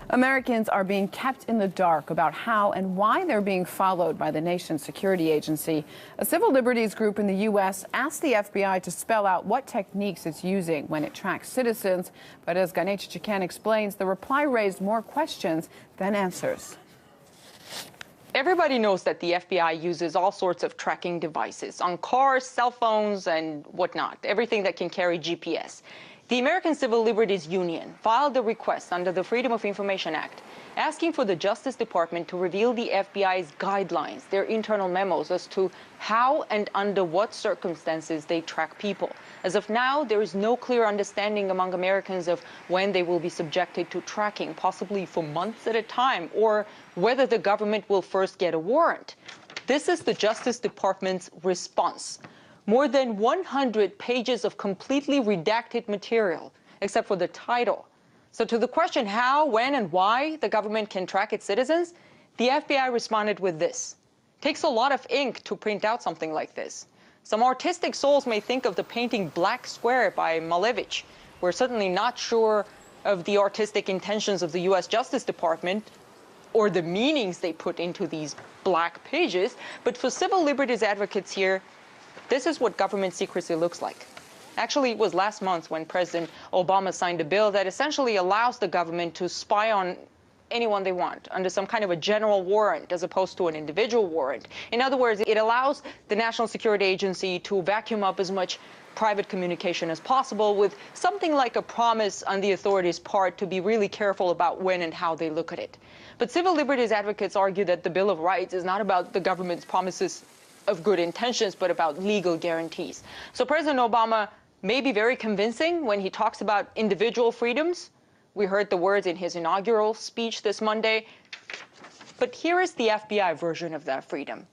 Americans are being kept in the dark about how and why they're being followed by the nation's security agency. A civil liberties group in the U.S. asked the FBI to spell out what techniques it's using when it tracks citizens. But as Ganesh Chikan explains, the reply raised more questions than answers. Everybody knows that the FBI uses all sorts of tracking devices on cars, cell phones, and whatnot, everything that can carry GPS. The American Civil Liberties Union filed a request under the Freedom of Information Act asking for the Justice Department to reveal the FBI's guidelines, their internal memos as to how and under what circumstances they track people. As of now, there is no clear understanding among Americans of when they will be subjected to tracking, possibly for months at a time, or whether the government will first get a warrant. This is the Justice Department's response. More than 100 pages of completely redacted material, except for the title. So to the question how, when, and why the government can track its citizens, the FBI responded with this. Takes a lot of ink to print out something like this. Some artistic souls may think of the painting Black Square by Malevich. We're certainly not sure of the artistic intentions of the U.S. Justice Department or the meanings they put into these black pages, but for civil liberties advocates here, this is what government secrecy looks like. Actually, it was last month when President Obama signed a bill that essentially allows the government to spy on anyone they want under some kind of a general warrant as opposed to an individual warrant. In other words, it allows the National Security Agency to vacuum up as much private communication as possible with something like a promise on the authorities' part to be really careful about when and how they look at it. But civil liberties advocates argue that the Bill of Rights is not about the government's promises of good intentions, but about legal guarantees. So President Obama may be very convincing when he talks about individual freedoms. We heard the words in his inaugural speech this Monday. But here is the FBI version of that freedom.